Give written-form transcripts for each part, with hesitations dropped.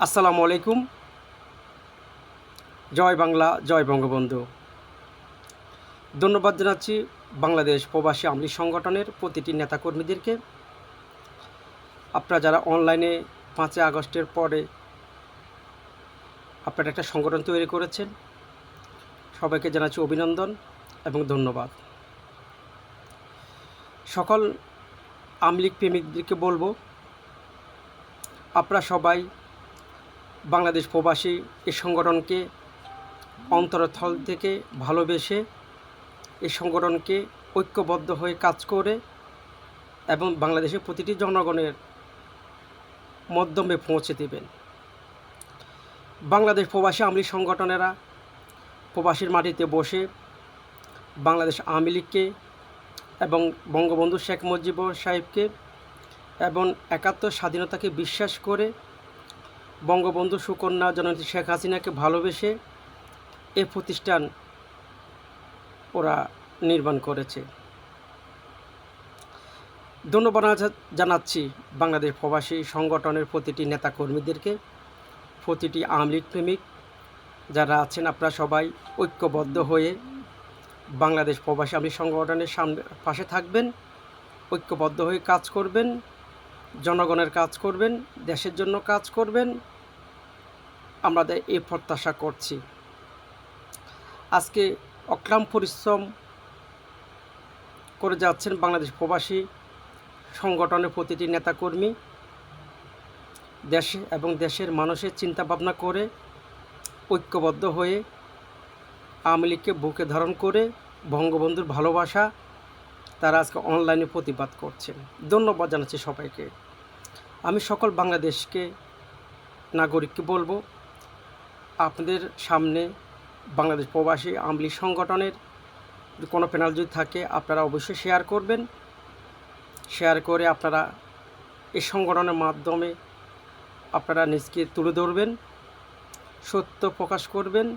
আসসালামু আলাইকুম। জয় বাংলা, জয় বঙ্গবন্ধু। ধন্যবাদ জানাচ্ছি বাংলাদেশ প্রবাসী আওয়ামী লীগ সংগঠনের প্রতিটি নেতাকর্মীদেরকে। আপনারা যারা অনলাইনে 5ই আগস্টের পরে আপনারা একটা সংগঠন তৈরি করেছেন, সবাইকে জানাচ্ছি অভিনন্দন এবং ধন্যবাদ। সকল আওয়ামী লীগ প্রেমিকদেরকে বলবো, আপনারা সবাই বাংলাদেশ প্রবাসী এই সংগঠনকে অন্তরস্থল থেকে ভালোবেসে এই সংগঠনকে ঐক্যবদ্ধ হয়ে কাজ করে এবং বাংলাদেশের প্রতিটি জনগণের মাধ্যমে পৌঁছে দেবেন। বাংলাদেশ প্রবাসী আওয়ামী লীগ সংগঠনেরা প্রবাসীর মাটিতে বসে বাংলাদেশ আওয়ামী লীগকে এবং বঙ্গবন্ধু শেখ মুজিবুর সাহেবকে এবং ৭১ স্বাধীনতাকে বিশ্বাস করে বঙ্গবন্ধু সুকন্যা জননেত্রী শেখ হাসিনাকে ভালোবেসে এ প্রতিষ্ঠান ওরা নির্মাণ করেছে। ধন্যবাদ জানাচ্ছি বাংলাদেশ প্রবাসী সংগঠনের প্রতিটি নেতাকর্মীদেরকে, প্রতিটি আওয়ামী লীগ প্রেমিক যারা আছেন। আপনারা সবাই ঐক্যবদ্ধ হয়ে বাংলাদেশ প্রবাসী আওয়ামী লীগ সংগঠনের পাশে থাকবেন, ঐক্যবদ্ধ হয়ে কাজ করবেন, জনগণের কাজ করবেন, দেশের জন্য কাজ করবেন। আমরা এই প্রত্যাশা করছি। আজকে অক্লান্ত পরিশ্রম করে যাচ্ছেন বাংলাদেশ প্রবাসী সংগঠনের প্রতিটি নেতাকর্মী, দেশে এবং দেশের মানুষের চিন্তা ভাবনা করে ঐক্যবদ্ধ হয়ে আওয়ামী লীগকে বুকে ধারণ করে বঙ্গবন্ধুর ভালোবাসা তারা আজকে অনলাইনে প্রতিবাদ করছেন। ধন্যবাদ জানাচ্ছি সবাইকে। আমি সকল বাংলাদেশকে নাগরিককে বলবো, আপনাদের সামনে বাংলাদেশ প্রবাসী আওয়ামী লীগ সংগঠনের কোনো প্যানেল যদি থাকে আপনারা অবশ্যই শেয়ার করবেন। শেয়ার করে আপনারা এই সংগঠনের মাধ্যমে আপনারা নিজকে তুলে ধরবেন, সত্য প্রকাশ করবেন,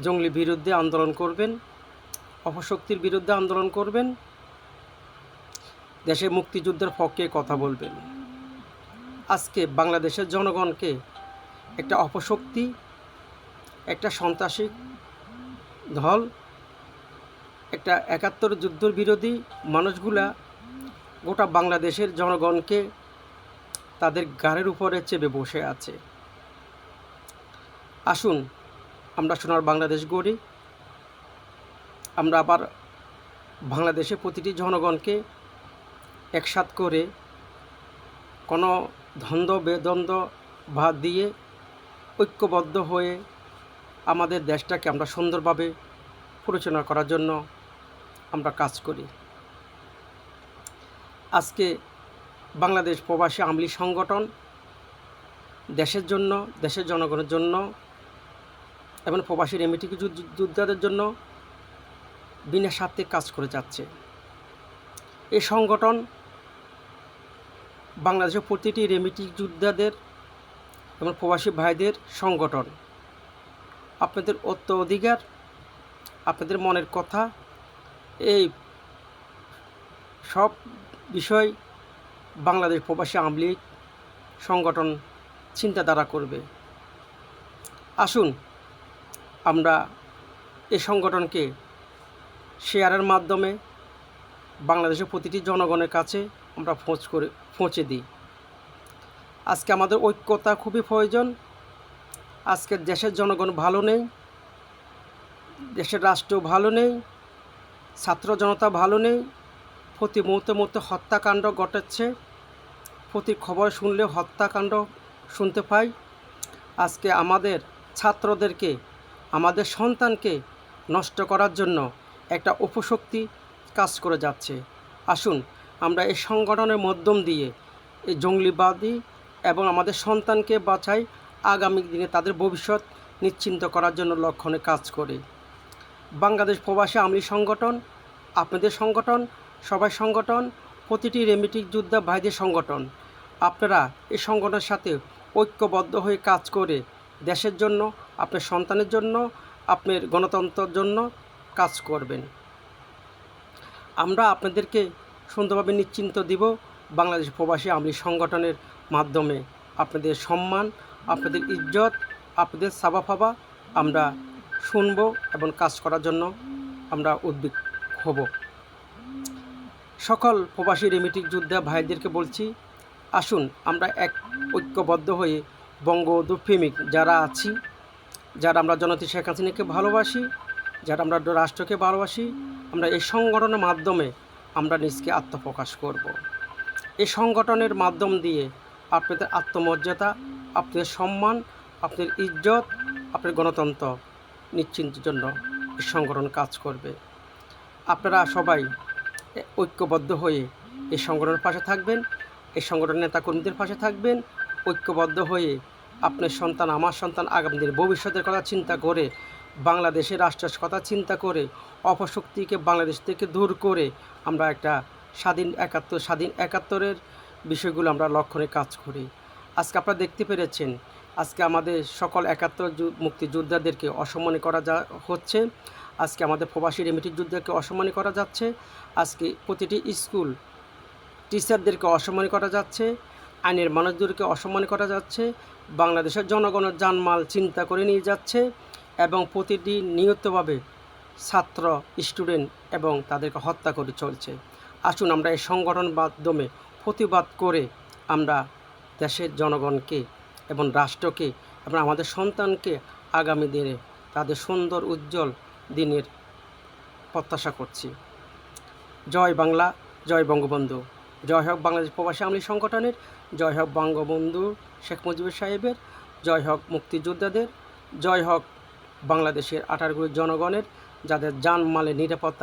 জঙ্গলি বিরুদ্ধে আন্দোলন করবেন, অপশক্তির বিরুদ্ধে আন্দোলন করবেন, দেশের মুক্তিযুদ্ধের পক্ষে কথা বলবেন। আজকে বাংলাদেশের জনগণকে একটা অপশক্তি, একটা সন্ত্রাসী দল, একটা ৭১ যুদ্ধ বিরোধী মানুষগুলা গোটা বাংলাদেশের জনগণকে তাদের ঘাড়ের উপরে চেপে বসে আছে। আসুন আমরা সোনার বাংলাদেশ গড়ি। আমরা আবার বাংলাদেশের প্রতিটি জনগণকে একসাথ করে কোনো দ্বন্দ্ব বেদ্বন্দ্ব বাদ দিয়ে ঐক্যবদ্ধ হয়ে আমাদের দেশটাকে আমরা সুন্দরভাবে পরিচালনা করার জন্য আমরা কাজ করি। আজকে বাংলাদেশ প্রবাসী আওয়ামী লীগ সংগঠন দেশের জন্য, দেশের জনগণের জন্য এবং প্রবাসী রেমিটেন্স যোদ্ধাদের জন্য বিনা স্বার্থে কাজ করে যাচ্ছে। এই সংগঠন বাংলাদেশের প্রতিটি রেমিটেন্স যোদ্ধাদের এবং প্রবাসী ভাইদের সংগঠন। আপনাদের অধিকার, আপনাদের মনের কথা, এই সব বিষয় বাংলাদেশ প্রবাসী আওয়ামী লীগ সংগঠন চিন্তাধারা করবে। আসুন আমরা এই সংগঠনকে শেয়ারের মাধ্যমে বাংলাদেশের প্রতিটি জনগণের কাছে আমরা পৌঁছে দিই। আজকে আমাদের ঐক্যতা খুবই প্রয়োজন। আজকের দেশের জনগণ ভালো নেই, দেশের রাষ্ট্র ভালো নেই, ছাত্র জনতা ভালো নেই। প্রতি মুহূর্তে হত্যাকাণ্ড ঘটাচ্ছে, প্রতি খবর শুনলে হত্যাকাণ্ড শুনতে পাই। আজকে আমাদের ছাত্রদেরকে, আমাদের সন্তানকে নষ্ট করার জন্য একটা অপশক্তি কাজ করে যাচ্ছে। আসুন আমরা এই সংগঠনের মাধ্যম দিয়ে এই জঙ্গলিবাদী এবং আমাদের সন্তানকে বাঁচাই, আগামী দিনে তাদের ভবিষ্যৎ নিশ্চিন্ত করার জন্য লক্ষ্যে কাজ করি। বাংলাদেশ প্রবাসী আওয়ামী লীগ সংগঠন আপনাদের সংগঠন, সবাই সংগঠন, প্রতিটি রেমিটেন্স যোদ্ধা ভাইদের সংগঠন। আপনারা এই সংগঠনের সাথে ঐক্যবদ্ধ হয়ে কাজ করে দেশের জন্য, আপনার সন্তানের জন্য, আপনার গণতন্ত্রের জন্য কাজ করবেন। আমরা আপনাদেরকে সুন্দরভাবে নিশ্চিন্ত দিব বাংলাদেশ প্রবাসী আওয়ামী লীগ সংগঠনের মাধ্যমে। আপনাদের সম্মান, আপনাদের ইজ্জত, আপনাদের সাবাফাবা আমরা শুনব এবং কাজ করার জন্য আমরা উদ্বিগ্ন হব। সকল প্রবাসী রেমিটেন্স যোদ্ধা ভাইদেরকে বলছি, আসুন আমরা এক ঐক্যবদ্ধ হয়ে বঙ্গবন্ধু প্রেমিক যারা আছি, যারা আমরা জননেত্রী শেখ হাসিনাকে ভালোবাসি, যারা আমরা রাষ্ট্রকে ভালোবাসি, আমরা এই সংগঠনের মাধ্যমে আমরা নিজকে আত্মপ্রকাশ করব। এই সংগঠনের মাধ্যম দিয়ে আপনাদের আত্মমর্যাদা, আপনাদের সম্মান, আপনাদের ইজ্জত, আপনাদের গণতন্ত্র নিশ্চিন্তের জন্য এই সংগঠন কাজ করবে। আপনারা সবাই ঐক্যবদ্ধ হয়ে এই সংগঠনের পাশে থাকবেন, এই সংগঠনের নেতাকর্মীদের পাশে থাকবেন, ঐক্যবদ্ধ হয়ে আপনার সন্তান, আমার সন্তান, আগামী দিনের ভবিষ্যতের কথা চিন্তা করে, বাংলাদেশের রাষ্ট্রের কথা চিন্তা করে, অপশক্তিকে বাংলাদেশ থেকে দূর করে আমরা একটা স্বাধীন একাত্তরের বিষয়গুলো আমরা লক্ষ্যে কাজ করি। আজকে আপনারা দেখতে পেরেছেন, আজকে আমাদের সকল মুক্তিযোদ্ধাদেরকে অসম্মান করা হচ্ছে। আজকে আমাদের প্রবাসী রেমিটেন্স যোদ্ধাকে অসম্মান করা যাচ্ছে। আজকে প্রতিটি স্কুল টিচারদেরকে অসম্মান করা যাচ্ছে, আইনের মানুষদেরকে অসম্মান করা যাচ্ছে, বাংলাদেশের জনগণের জানমাল চিন্তা করে নিয়ে যাচ্ছে এবং প্রতিটি নিয়তভাবে ছাত্র, স্টুডেন্ট এবং তাদেরকে হত্যা করে চলছে। আসুন আমরা এই সংগঠন মাধ্যমে প্রতিবাদ করে আমরা দেশের জনগণকে এবং রাষ্ট্রকে এবং আমাদের সন্তানকে আগামী দিনে তাদের সুন্দর উজ্জ্বল দিনের প্রত্যাশা করছি। জয় বাংলা, জয় বঙ্গবন্ধু, জয় হোক বাংলাদেশ প্রবাসী আওয়ামী লীগ সংগঠনের, জয় হোক বঙ্গবন্ধু শেখ মুজিবুর সাহেবের, জয় হোক মুক্তিযোদ্ধাদের, জয় হোক বাংলাদেশের 18 কোটি জনগণের যাদের জানমালের নিরাপত্তা